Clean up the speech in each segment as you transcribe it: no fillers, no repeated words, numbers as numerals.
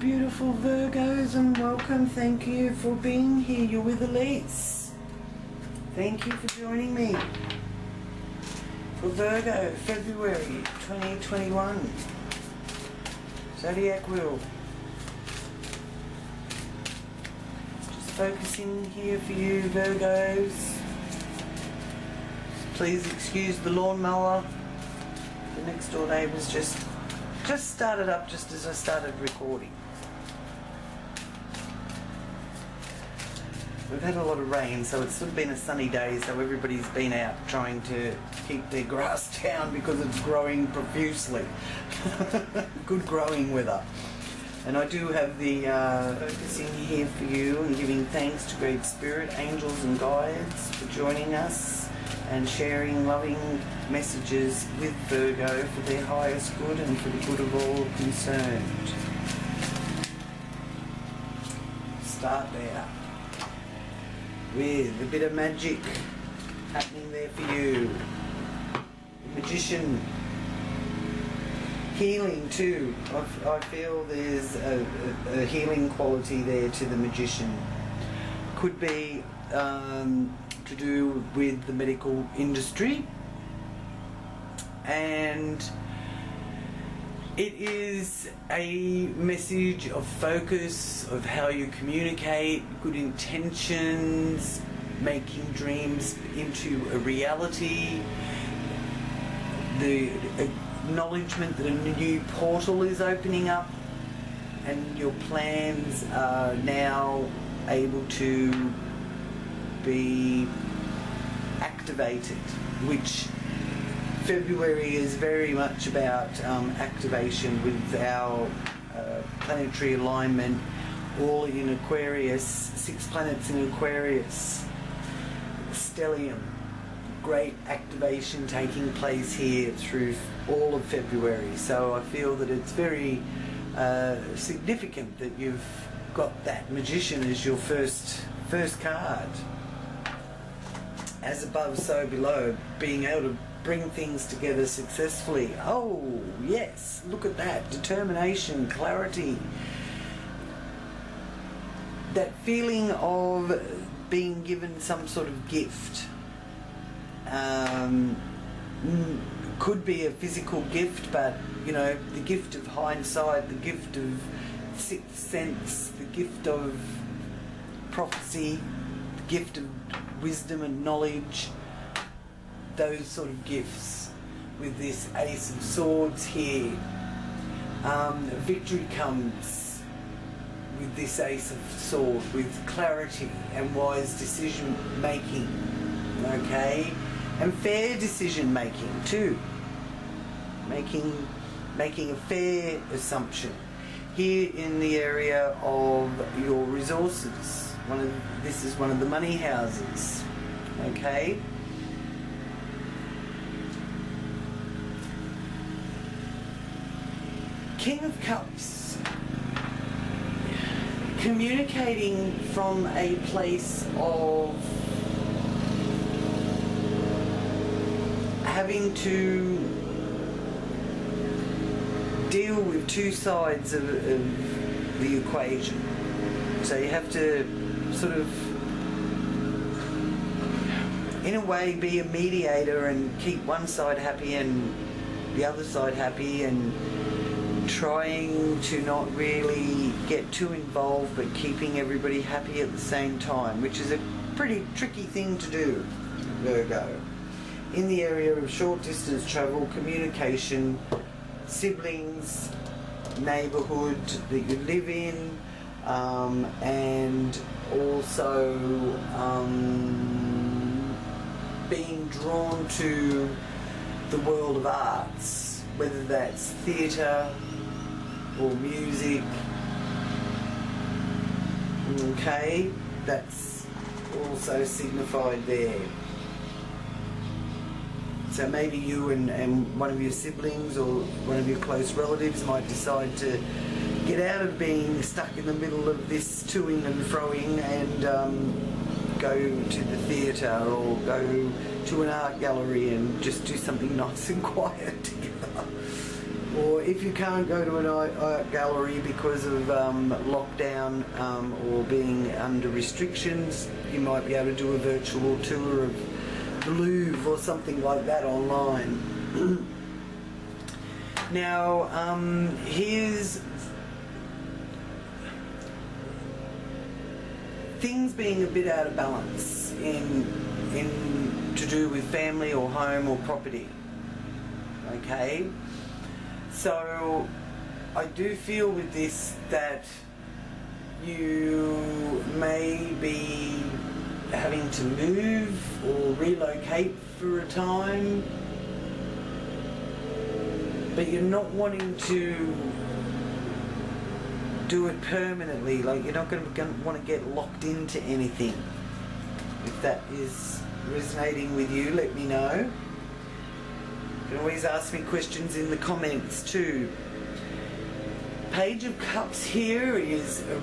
beautiful Virgos, and welcome. Thank you for being here. You're with Elise. Thank you for joining me for Virgo February 2021 Zodiac Wheel. Just focusing here for you Virgos. Please excuse the lawnmower. The next door neighbours just started up just as I started recording. We've had a lot of rain, so it's sort of been a sunny day, so everybody's been out trying to keep their grass down because it's growing profusely. Good growing weather. And I do have the focusing here for you and giving thanks to Great Spirit, angels and guides for joining us and sharing loving messages with Virgo for their highest good and for the good of all concerned. Start there with a bit of magic happening there for you. Magician. Healing too. I feel there's a healing quality there to the magician. Could be to do with the medical industry, and it is a message of focus, of how you communicate, good intentions, making dreams into a reality, the acknowledgement that a new portal is opening up and your plans are now able to be activated, which February is very much about activation with our planetary alignment, all in Aquarius, 6 planets in Aquarius, stellium. Great activation taking place here through all of February. So I feel that it's very significant that you've got that magician as your first card. As above, so below, being able to bring things together successfully. Oh, yes, look at that. Determination, clarity. That feeling of being given some sort of gift. Could be a physical gift, but, you know, the gift of hindsight, the gift of sixth sense, the gift of prophecy, the gift of wisdom and knowledge, those sort of gifts with this Ace of Swords here. Victory comes with this Ace of Swords, with clarity and wise decision making, okay, and fair decision making too, making a fair assumption here in the area of your resources. This is one of the money houses, okay? King of Cups. Communicating from a place of having to deal with two sides of the equation. So you have to sort of, in a way, be a mediator and keep one side happy and the other side happy, and trying to not really get too involved but keeping everybody happy at the same time, which is a pretty tricky thing to do, Virgo. In the area of short distance travel, communication, siblings, neighbourhood that you live in, and also being drawn to the world of arts, whether that's theatre or music, okay, that's also signified there. So maybe you and one of your siblings or one of your close relatives might decide to get out of being stuck in the middle of this toing and froing and go to the theatre or go to an art gallery and just do something nice and quiet together. Or if you can't go to an art gallery because of lockdown or being under restrictions, you might be able to do a virtual tour of the Louvre or something like that online. Now, here's things being a bit out of balance in to do with family or home or property. Okay, so I do feel with this that you may be having to move or relocate for a time, but you're not wanting to do it permanently. Like, you're not going to want to get locked into anything. If that is resonating with you, let me know. You can always ask me questions in the comments too. Page of Cups here is a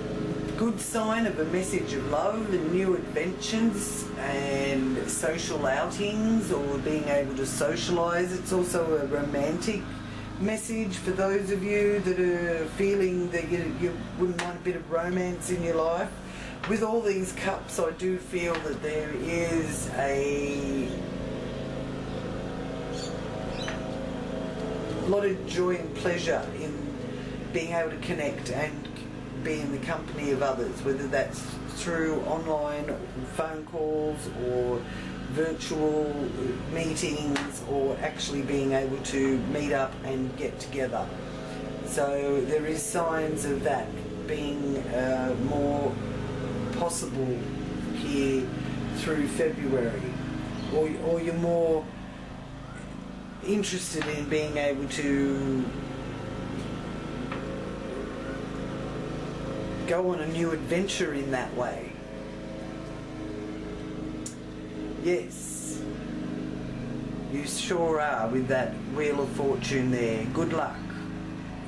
good sign of a message of love and new adventures and social outings or being able to socialise. It's also a romantic message for those of you that are feeling that you wouldn't want a bit of romance in your life. With all these cups, I do feel that there is a lot of joy and pleasure in being able to connect and be in the company of others, whether that's through online phone calls or virtual meetings or actually being able to meet up and get together. So there is signs of that being more possible here through February, or you're more interested in being able to go on a new adventure in that way. Yes, you sure are with that Wheel of Fortune there. Good luck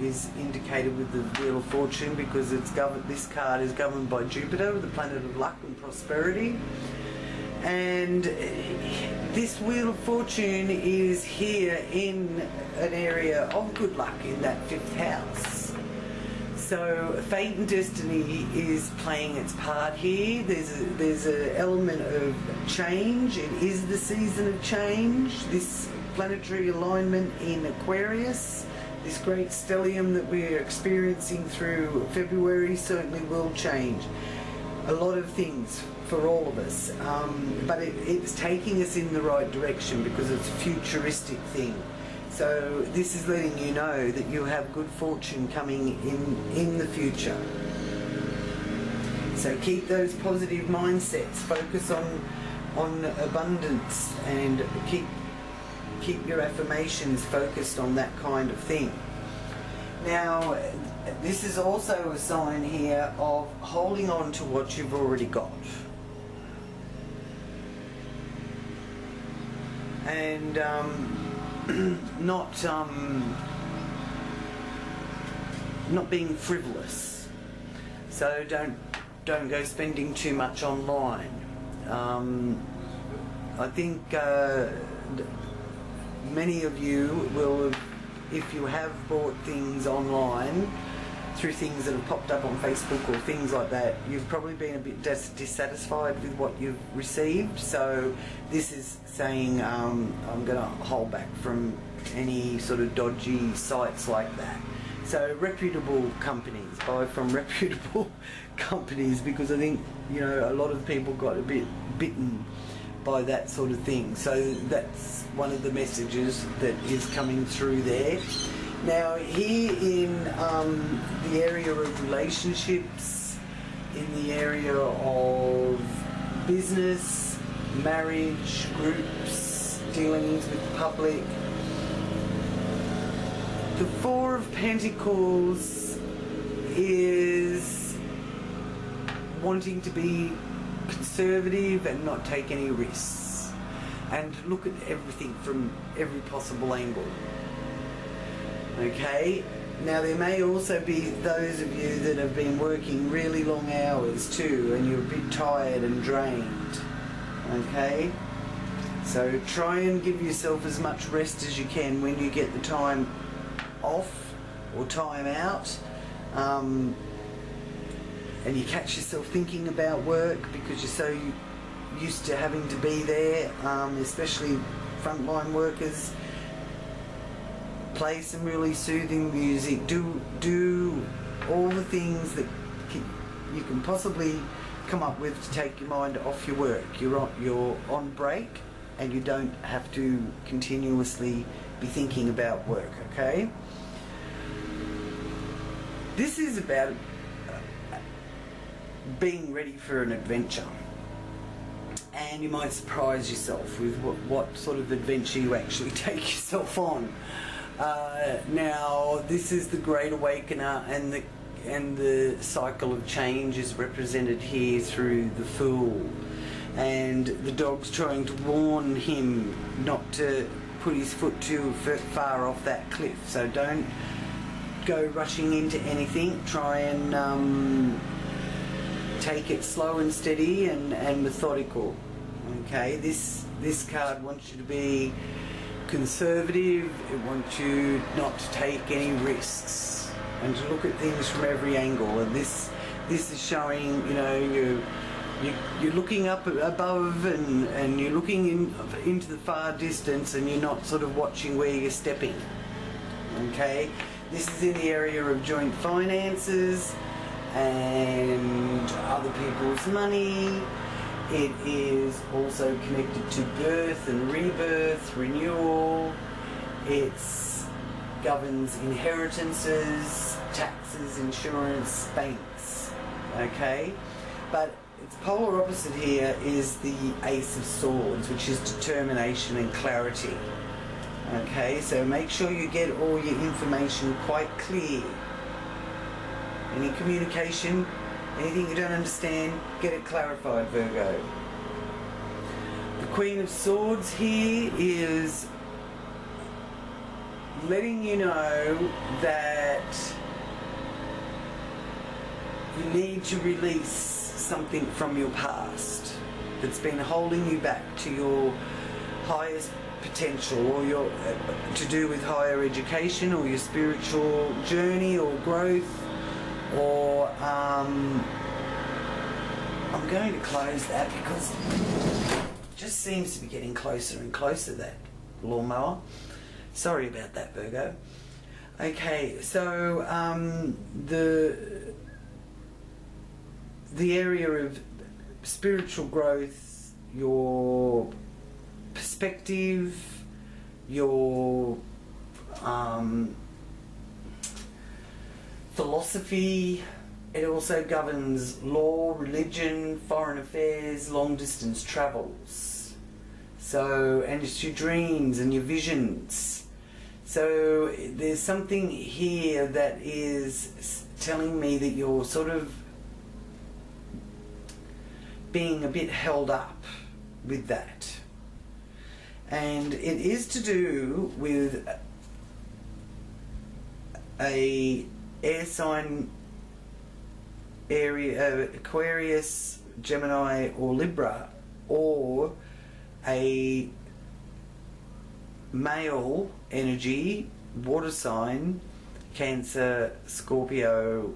is indicated with the Wheel of Fortune because it's governed. This card is governed by Jupiter, the planet of luck and prosperity. And this Wheel of Fortune is here in an area of good luck in that 5th house. So fate and destiny is playing its part here. There's an element of change. It is the season of change. This planetary alignment in Aquarius, this great stellium that we're experiencing through February, certainly will change a lot of things for all of us. But it's taking us in the right direction because it's a futuristic thing. So this is letting you know that you have good fortune coming in the future. So keep those positive mindsets, focus on abundance, and keep your affirmations focused on that kind of thing. Now, this is also a sign here of holding on to what you've already got. And not being frivolous. So don't go spending too much online. I think many of you will have, if you have bought things online through things that have popped up on Facebook or things like that, you've probably been a bit dissatisfied with what you've received. So this is saying I'm going to hold back from any sort of dodgy sites like that. So reputable companies, buy from reputable companies, because I think, you know, a lot of people got a bit bitten by that sort of thing. So that's one of the messages that is coming through there. Now here in the area of relationships, in the area of business, marriage, groups, dealings with the public, the Four of Pentacles is wanting to be conservative and not take any risks and look at everything from every possible angle. Okay, now there may also be those of you that have been working really long hours too and you're a bit tired and drained. Okay, so try and give yourself as much rest as you can when you get the time off or time out, and you catch yourself thinking about work because you're so used to having to be there, especially frontline workers. Play some really soothing music, do all the things that you can possibly come up with to take your mind off your work. You're on break and you don't have to continuously be thinking about work, okay? This is about being ready for an adventure, and you might surprise yourself with what sort of adventure you actually take yourself on. Now, this is the Great Awakener, and the cycle of change is represented here through the Fool, and the dog's trying to warn him not to put his foot too far off that cliff. So don't go rushing into anything. Try and take it slow and steady and methodical. Okay, this card wants you to be conservative. It wants you not to take any risks and to look at things from every angle. And this is showing, you know, you're looking up above and you're looking into the far distance, and you're not sort of watching where you're stepping. Okay, this is in the area of joint finances and other people's money. It is also connected to birth and rebirth, renewal. It governs inheritances, taxes, insurance, banks. Okay, but its polar opposite here is the Ace of Swords, which is determination and clarity. Okay, so make sure you get all your information quite clear. Any communication, anything you don't understand, get it clarified, Virgo. The Queen of Swords here is letting you know that you need to release something from your past that's been holding you back to your highest potential, or your to do with higher education or your spiritual journey or growth. Or I'm going to close that because it just seems to be getting closer and closer, that lawnmower. Sorry about that, Virgo. Okay, so the area of spiritual growth, your perspective, your philosophy. It also governs law, religion, foreign affairs, long distance travels. So, and it's your dreams and your visions. So there's something here that is telling me that you're sort of being a bit held up with that. And it is to do with a air sign area, Aquarius, Gemini or Libra, or a male energy, water sign, Cancer, Scorpio,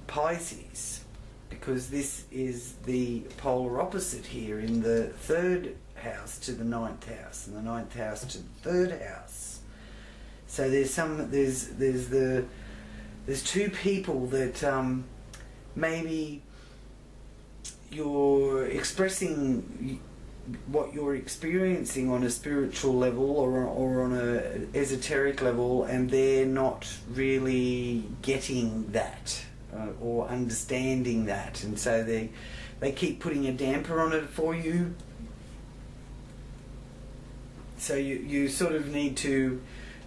Pisces, because this is the polar opposite here in the 3rd house to the 9th house, and the 9th house to the 3rd house. So there's two people that maybe you're expressing what you're experiencing on a spiritual level or on a esoteric level, and they're not really getting that or understanding that, and so they keep putting a damper on it for you. So you sort of need to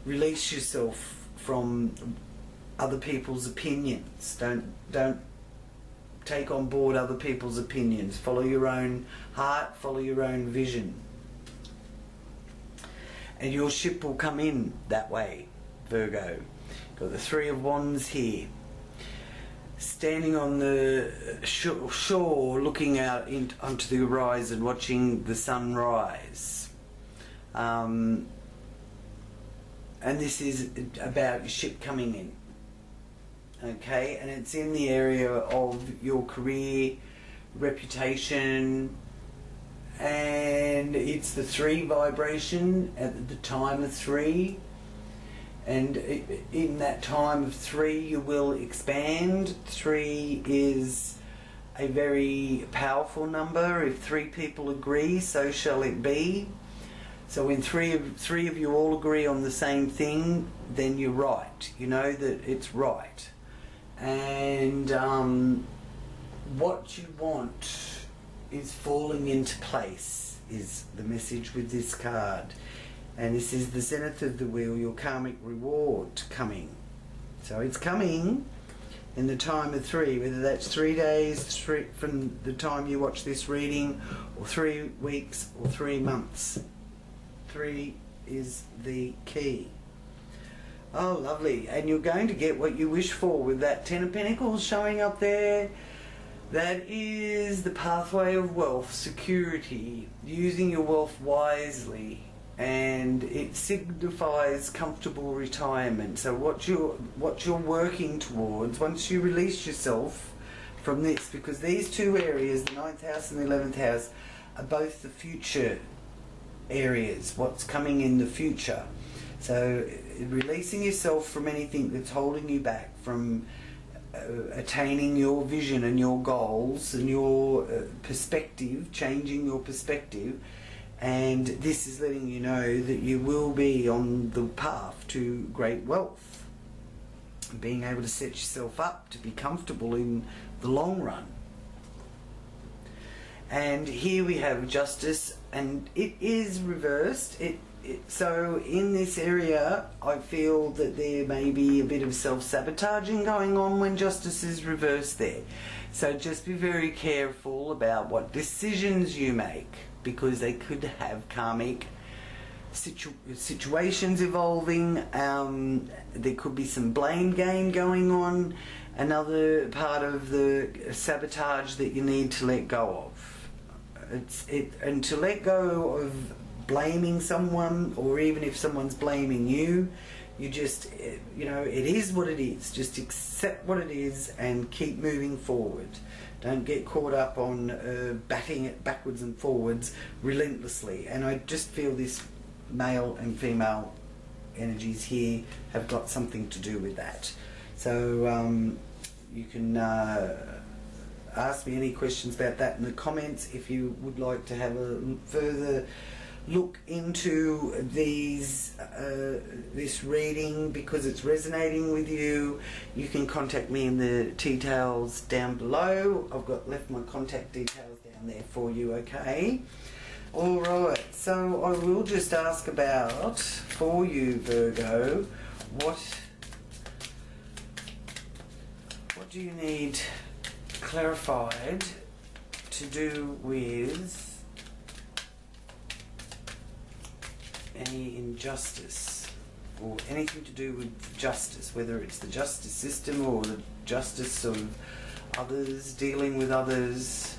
release yourself from other people's opinions. Don't take on board other people's opinions. Follow your own heart, follow your own vision. And your ship will come in that way, Virgo. Got the 3 of Wands here. Standing on the shore, looking out onto the horizon, watching the sun rise. and this is about your ship coming in. Okay, and it's in the area of your career, reputation, and it's the 3 vibration at the time of 3. And in that time of 3, you will expand. 3 is a very powerful number. If 3 people agree, so shall it be. So when three of you all agree on the same thing, then you're right. You know that it's right. And what you want is falling into place, is the message with this card. And this is the zenith of the wheel, your karmic reward coming. So it's coming in the time of 3, whether that's 3 days from the time you watch this reading, or 3 weeks, or 3 months. 3 is the key. Oh, lovely. And you're going to get what you wish for with that 10 of Pentacles showing up there. That is the pathway of wealth, security, using your wealth wisely. And it signifies comfortable retirement. So what you're working towards, once you release yourself from this, because these 2 areas, the 9th house and the 11th house, are both the future areas, what's coming in the future. So releasing yourself from anything that's holding you back from attaining your vision and your goals and your perspective, changing your perspective. And this is letting you know that you will be on the path to great wealth, being able to set yourself up to be comfortable in the long run. And here we have justice, and it is reversed. So in this area, I feel that there may be a bit of self-sabotaging going on when justice is reversed there. So just be very careful about what decisions you make, because they could have karmic situations evolving. There could be some blame game going on. Another part of the sabotage that you need to let go of. And to let go of blaming someone, or even if someone's blaming you, you just, you know, it is what it is. Just accept what it is and keep moving forward. Don't get caught up on batting it backwards and forwards relentlessly. And I just feel this male and female energies here have got something to do with that. So you can ask me any questions about that in the comments. If you would like to have a further look into these this reading, because it's resonating with you, you can contact me in the details down below. I've got left my contact details down there for you. Okay, all right, so I will just ask about, for you Virgo, what do you need clarified to do with any injustice, or anything to do with justice, whether it's the justice system or the justice of others, dealing with others.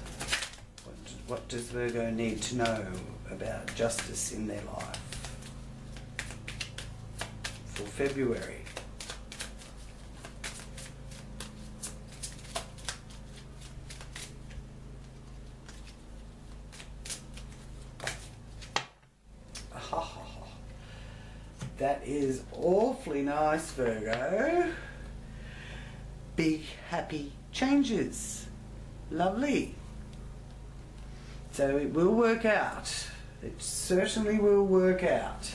What does Virgo need to know about justice in their life for February? That is awfully nice, Virgo. Big happy changes. Lovely. So it will work out. It certainly will work out.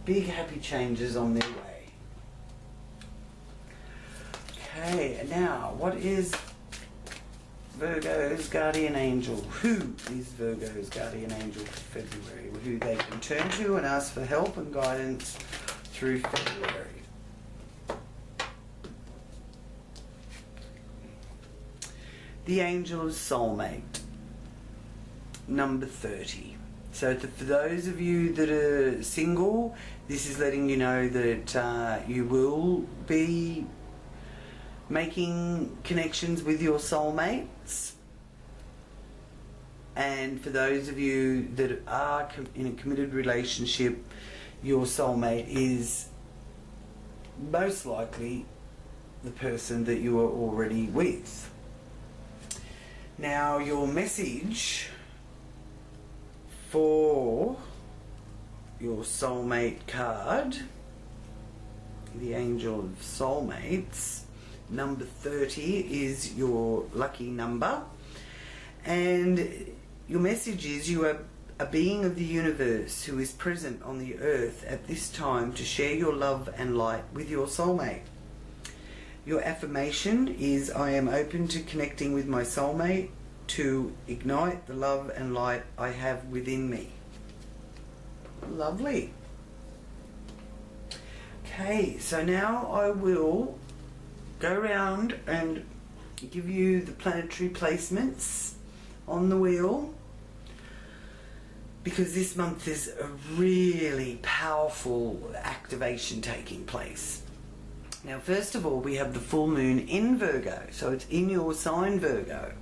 Big happy changes on their way. Okay, now what is Virgo's guardian angel? Who is Virgo's guardian angel for February? Who they can turn to and ask for help and guidance through February. The angel of soulmate, number 30. So for those of you that are single, this is letting you know that you will be making connections with your soulmates. And for those of you that are in a committed relationship, your soulmate is most likely the person that you are already with. Now, your message for your soulmate card, the Angel of Soulmates, number 30 is your lucky number, and your message is you are a being of the universe who is present on the earth at this time to share your love and light with your soulmate. Your affirmation is, I am open to connecting with my soulmate to ignite the love and light I have within me. Lovely. Okay, so now I will go around and give you the planetary placements on the wheel, because this month is a really powerful activation taking place. Now, first of all, we have the full moon in Virgo, so it's in your sign, Virgo.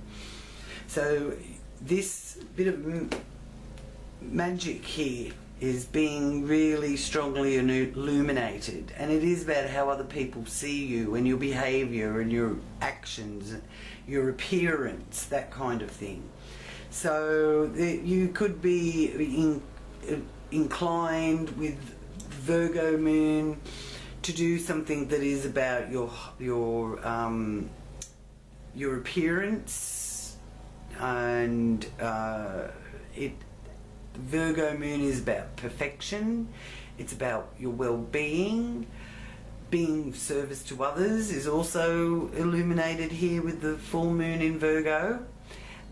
So this bit of magic here is being really strongly illuminated, and it is about how other people see you and your behavior and your actions, your appearance, that kind of thing. So you could be inclined with Virgo moon to do something that is about your appearance, and Virgo moon is about perfection. It's about your well-being. Being of service to others is also illuminated here with the full moon in Virgo.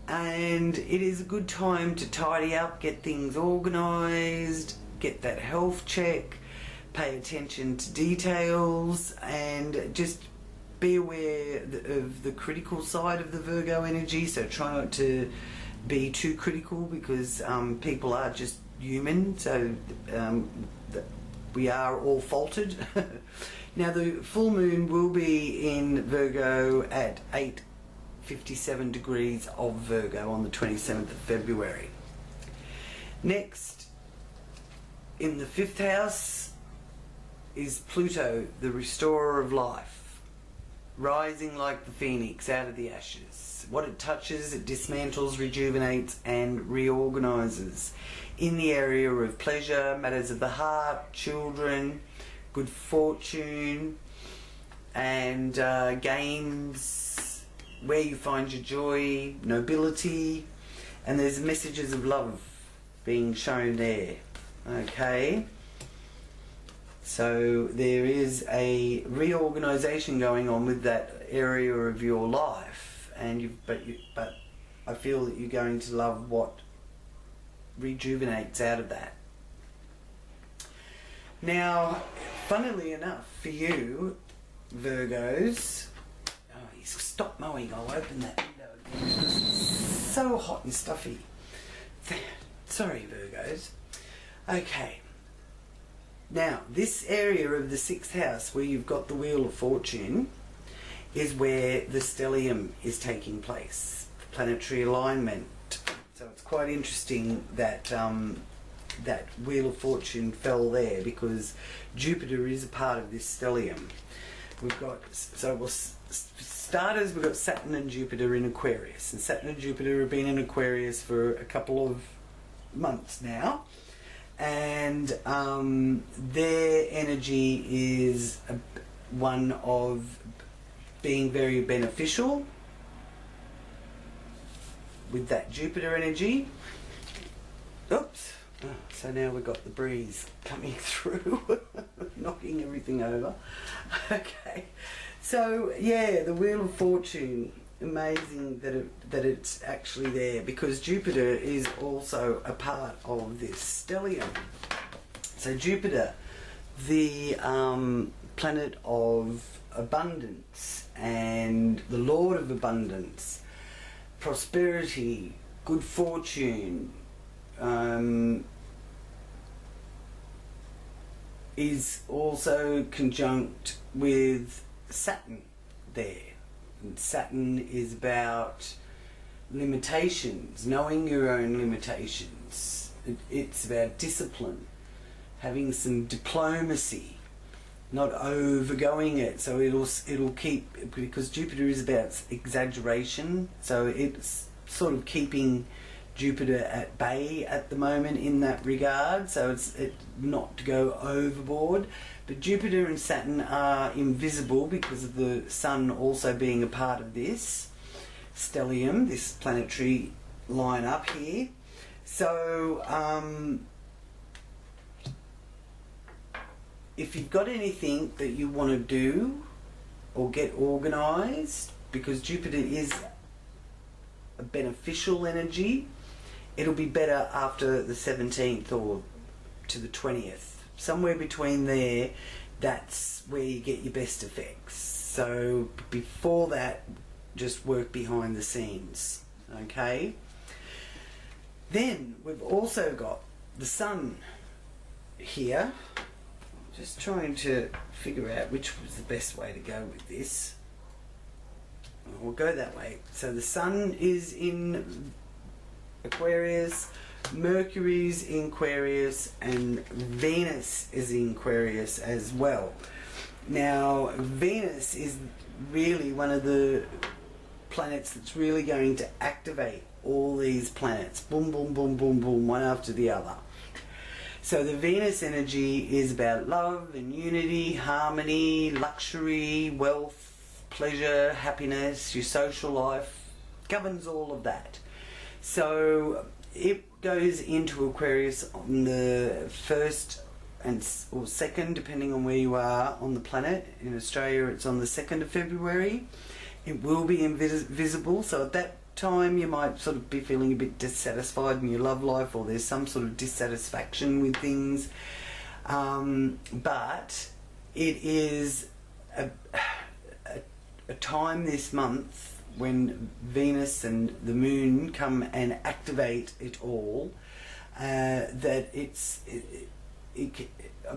And it is a good time to tidy up, get things organised, get that health check, pay attention to details, and just be aware of the critical side of the Virgo energy. So try not to be too critical, because people are just human, so we are all faulted. Now, the full moon will be in Virgo at 8:57 degrees of Virgo on the 27th of February. Next, in the 5th house, is Pluto, the restorer of life, rising like the phoenix out of the ashes. What it touches, it dismantles, rejuvenates, and reorganises in the area of pleasure, matters of the heart, children, good fortune, and games, where you find your joy, nobility, and there's messages of love being shown there. Okay, so there is a reorganisation going on with that area of your life, and but I feel that you're going to love what rejuvenates out of that. Now, funnily enough for you, Virgos, stop mowing, I'll open that window again. It's so hot and stuffy. Sorry, Virgos. Okay. Now, this area of the 6th house where you've got the Wheel of Fortune is where the stellium is taking place, the planetary alignment. So it's quite interesting that that Wheel of Fortune fell there, because Jupiter is a part of this stellium. We've got, so we'll starters, we've got Saturn and Jupiter in Aquarius, and Saturn and Jupiter have been in Aquarius for a couple of months now, and their energy is one of being very beneficial with that Jupiter energy. Oops. Oh, so now we've got the breeze coming through, knocking everything over. Okay, so yeah, the Wheel of Fortune, amazing that it's actually there, because Jupiter is also a part of this stellium. So Jupiter, the planet of abundance and the Lord of abundance, prosperity, good fortune, is also conjunct with Saturn there. And Saturn is about limitations, knowing your own limitations. It's about discipline, having some diplomacy, not overgoing it. So it'll keep, because Jupiter is about exaggeration, so it's sort of keeping Jupiter at bay at the moment in that regard, so it's not to go overboard. But Jupiter and Saturn are invisible because of the Sun also being a part of this stellium, this planetary line up here. So if you've got anything that you want to do or get organised, because Jupiter is a beneficial energy, it'll be better after the 17th or to the 20th. Somewhere between there, that's where you get your best effects. So before that, just work behind the scenes, okay? Then we've also got the Sun here. Just trying to figure out which was the best way to go with this. We'll go that way. So the Sun is in Aquarius, Mercury's in Aquarius, and Venus is in Aquarius as well. Now, Venus is really one of the planets that's really going to activate all these planets. Boom, boom, boom, boom, boom, one after the other. So the Venus energy is about love and unity, harmony, luxury, wealth, pleasure, happiness, your social life, governs all of that. So it goes into Aquarius on the 1st or 2nd, depending on where you are on the planet. In Australia, it's on the 2nd of February. It will be invisible, so at that time you might sort of be feeling a bit dissatisfied in your love life, or there's some sort of dissatisfaction with things. But it is a time this month when Venus and the Moon come and activate it all, that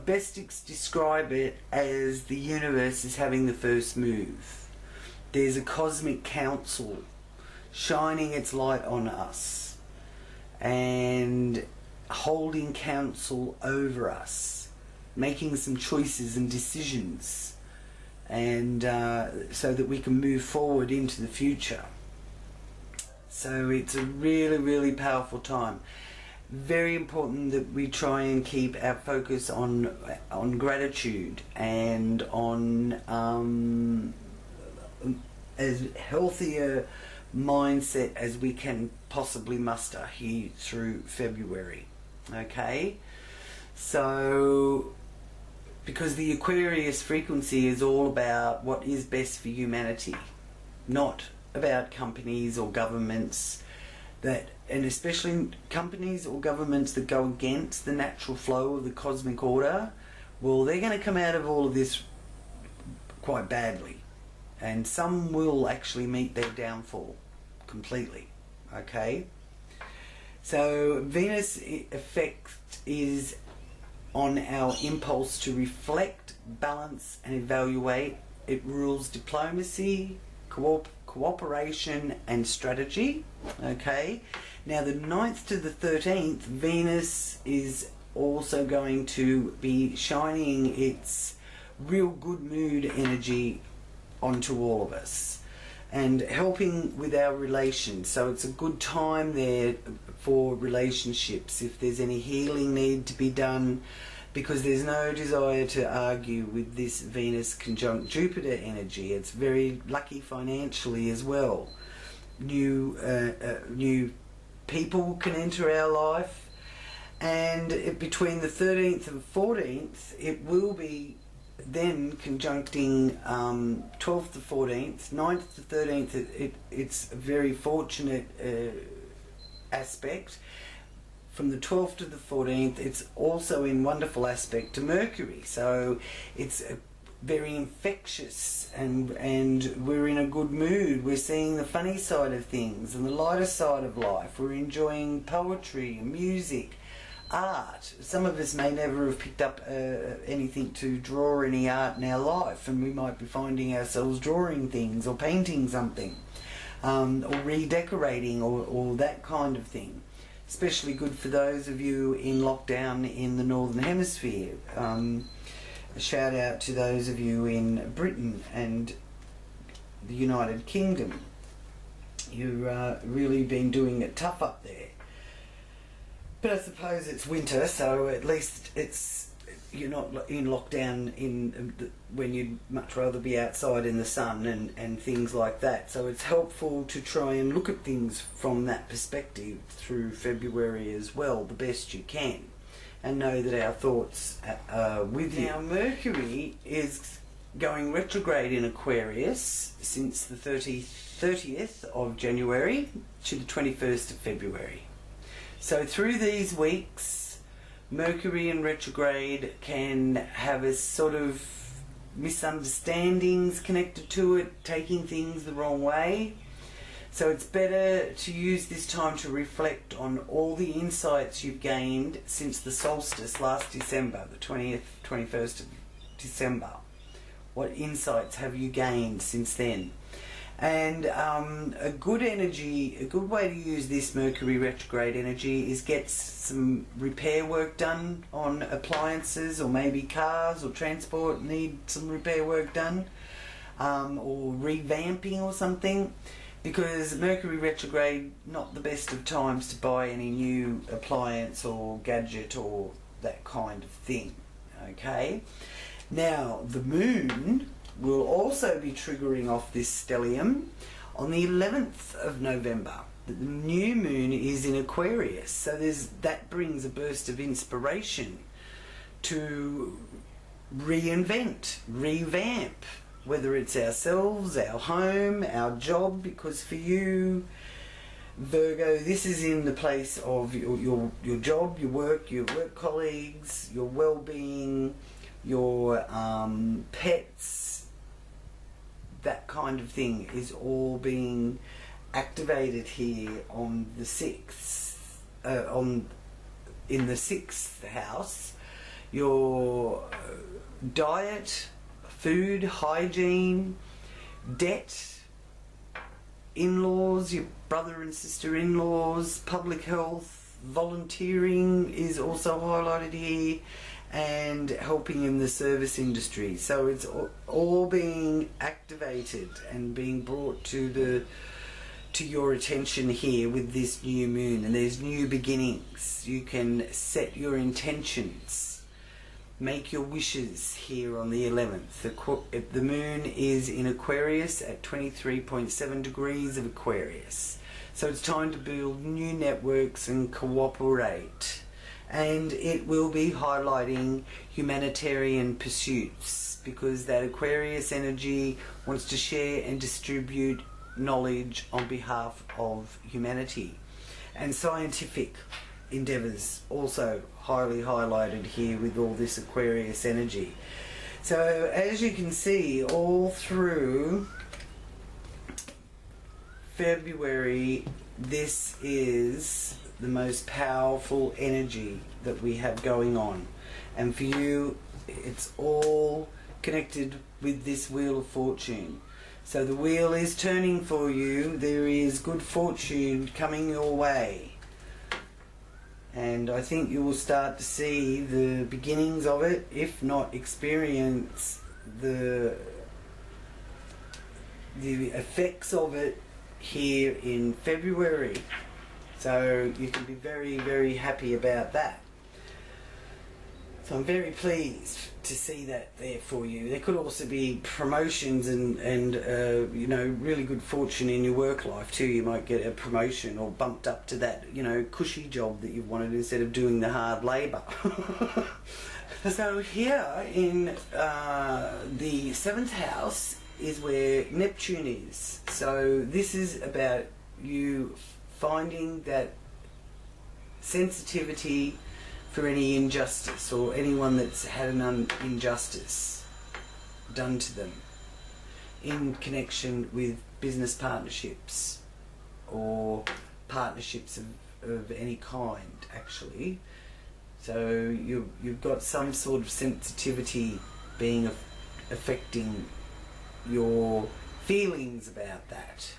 best describe it as the universe is having the first move. There's a cosmic council shining its light on us and holding counsel over us, making some choices and decisions, and so that we can move forward into the future. So it's a really, really powerful time. Very important that we try and keep our focus on gratitude and on as healthier mindset as we can possibly muster here through February. Okay, so because the Aquarius frequency is all about what is best for humanity, not about companies or governments and especially companies or governments that go against the natural flow of the cosmic order. Well, they're going to come out of all of this quite badly, and some will actually meet their downfall completely. Okay, so Venus effect is on our impulse to reflect, balance and evaluate. It rules diplomacy, cooperation and strategy. Okay, now the 9th to the 13th, Venus is also going to be shining its real good mood energy onto all of us and helping with our relations. So it's a good time there for relationships, if there's any healing need to be done, because there's no desire to argue with this Venus conjunct Jupiter energy. It's very lucky financially as well. New people can enter our life, and between the 13th and 14th it will be then conjuncting 12th to 14th, 9th to 13th. It's a very fortunate aspect. From the 12th to the 14th, it's also in wonderful aspect to Mercury, so it's very infectious, and we're in a good mood. We're seeing the funny side of things and the lighter side of life. We're enjoying poetry, music, art. Some of us may never have picked up anything to draw any art in our life, and we might be finding ourselves drawing things or painting something, or redecorating or that kind of thing. especially good for those of you in lockdown in the Northern Hemisphere. A shout out to those of you in Britain and the United Kingdom. You've really been doing it tough up there. But I suppose it's winter, so at least you're not in lockdown when you'd much rather be outside in the sun and things like that. So it's helpful to try and look at things from that perspective through February as well, the best you can, and know that our thoughts are with you. Now, Mercury is going retrograde in Aquarius since the 30th of January to the 21st of February. So through these weeks, Mercury in retrograde can have a sort of misunderstandings connected to it, taking things the wrong way. So it's better to use this time to reflect on all the insights you've gained since the solstice last December, the 21st of December. What insights have you gained since then? And a good way to use this Mercury retrograde energy is get some repair work done on appliances, or maybe cars or transport need some repair work done, or revamping or something, because Mercury retrograde, not the best of times to buy any new appliance or gadget or that kind of thing. Okay? Now, the moon will also be triggering off this stellium on the 11th of November. The new moon is in Aquarius, so that brings a burst of inspiration to reinvent, revamp, whether it's ourselves, our home, our job, because for you, Virgo, this is in the place of your job, your work colleagues, your well-being, your pets. That kind of thing is all being activated here on the 6th, in the 6th house. Your diet, food, hygiene, debt, in-laws, your brother and sister-in-laws, public health, volunteering is also highlighted here, and helping in the service industry. So it's all being activated and being brought to your attention here with this new moon, and there's new beginnings. You can set your intentions, make your wishes here on the 11th. The moon is in Aquarius at 23.7 degrees of Aquarius. So it's time to build new networks and cooperate. And it will be highlighting humanitarian pursuits, because that Aquarius energy wants to share and distribute knowledge on behalf of humanity. And scientific endeavours also highly highlighted here with all this Aquarius energy. So as you can see, all through February, this is the most powerful energy that we have going on, and for you it's all connected with this Wheel of Fortune. So the wheel is turning for you. There is good fortune coming your way, and I think you will start to see the beginnings of it, if not experience the effects of it here in February. So you can be very, very happy about that. So I'm very pleased to see that there for you. There could also be promotions and you know, really good fortune in your work life too. You might get a promotion or bumped up to that, you know, cushy job that you wanted instead of doing the hard labour. So here in the 7th house is where Neptune is. So this is about you finding that sensitivity for any injustice, or anyone that's had an injustice done to them in connection with business partnerships or partnerships of any kind, actually. So you've got some sort of sensitivity being affecting your feelings about that.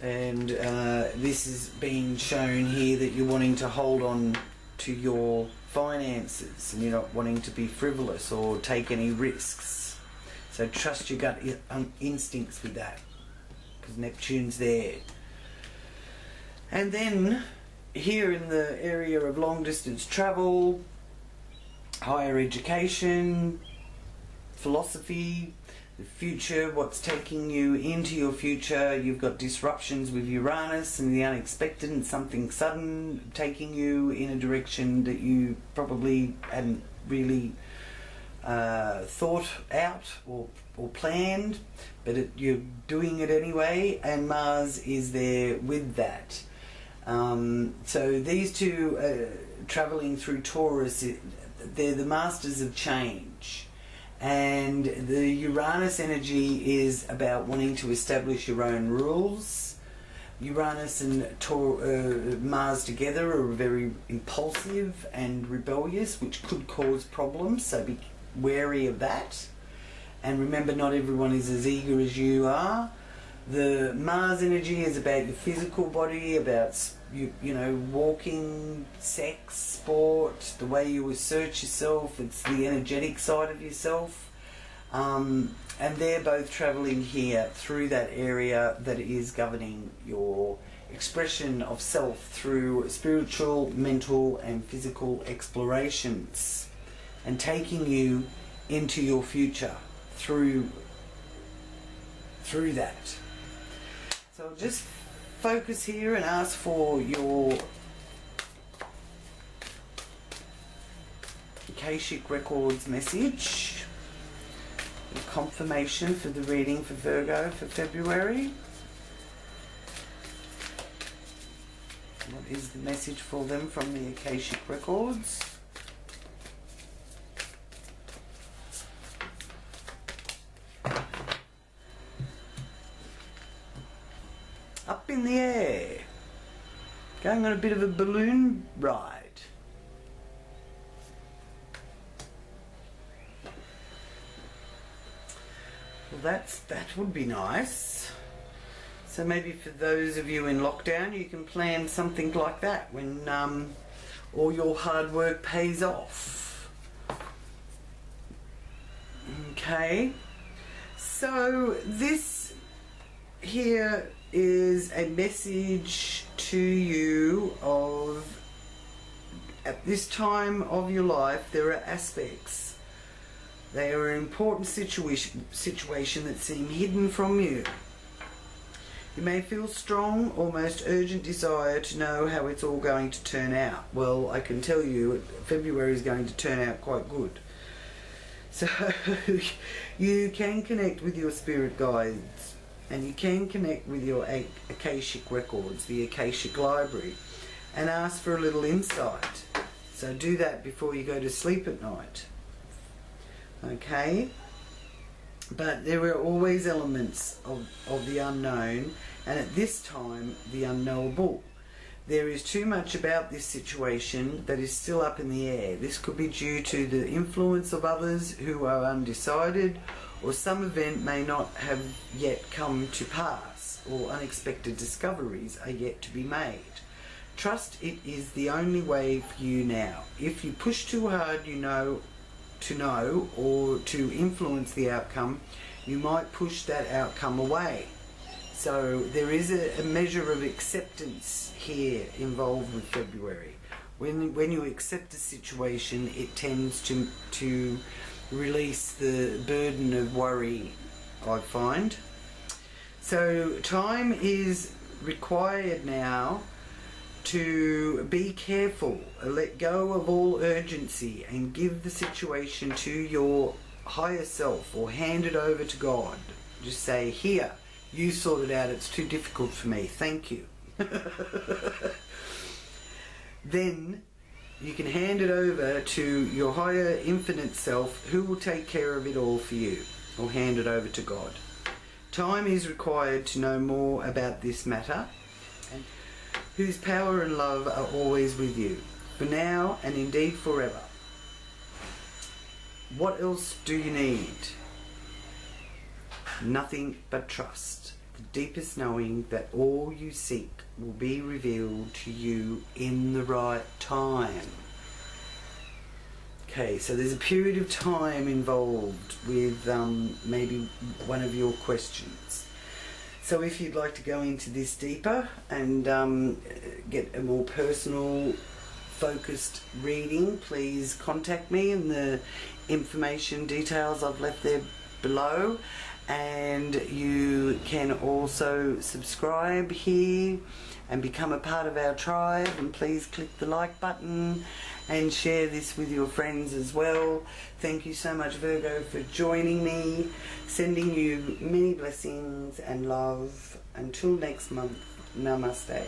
And this is being shown here that you're wanting to hold on to your finances and you're not wanting to be frivolous or take any risks. So trust your gut instincts with that, because Neptune's there. And then here in the area of long distance travel, higher education, philosophy, the future, what's taking you into your future, you've got disruptions with Uranus and the unexpected and something sudden taking you in a direction that you probably hadn't really thought out or planned, but you're doing it anyway, and Mars is there with that. So these two travelling through Taurus, they're the masters of change. And the Uranus energy is about wanting to establish your own rules. Uranus and Mars together are very impulsive and rebellious, which could cause problems, so be wary of that. And remember, not everyone is as eager as you are. The Mars energy is about your physical body, about you know, walking, sex, sport, the way you assert yourself. It's the energetic side of yourself. And they're both travelling here through that area that is governing your expression of self through spiritual, mental and physical explorations, and taking you into your future through that. So I'll just focus here and ask for your Akashic Records message, the confirmation for the reading for Virgo for February. What is the message for them from the Akashic Records? Up in the air, going on a bit of a balloon ride. Well, that would be nice. So maybe for those of you in lockdown, you can plan something like that when all your hard work pays off. Okay, so this here is a message to you of, at this time of your life, there are aspects. They are an important situation that seem hidden from you. You may feel strong, almost urgent desire to know how it's all going to turn out. Well, I can tell you February is going to turn out quite good. So you can connect with your spirit guides, and you can connect with your Akashic Records, the Akashic Library, and ask for a little insight. So do that before you go to sleep at night. Okay? But there are always elements of the unknown, and at this time, the unknowable. There is too much about this situation that is still up in the air. This could be due to the influence of others who are undecided, or some event may not have yet come to pass, or unexpected discoveries are yet to be made. Trust it is the only way for you now. If you push too hard, to know or to influence the outcome, you might push that outcome away. So there is a measure of acceptance here involved with February. When you accept a situation, it tends to release the burden of worry, I find. So time is required now to be careful, let go of all urgency, and give the situation to your higher self, or hand it over to God. Just say, here, you sort it out, it's too difficult for me, thank you. Then you can hand it over to your higher infinite self, who will take care of it all for you, or hand it over to God. Time is required to know more about this matter, and whose power and love are always with you, for now and indeed forever. What else do you need? Nothing but trust. the deepest knowing that all you seek will be revealed to you in the right time. Okay, so there's a period of time involved with maybe one of your questions. So if you'd like to go into this deeper and get a more personal focused reading, please contact me in the information details I've left there below, and you can also subscribe here and become a part of our tribe, and please click the like button and share this with your friends as well. Thank you so much, Virgo, for joining me. Sending you many blessings and love. Until next month, namaste.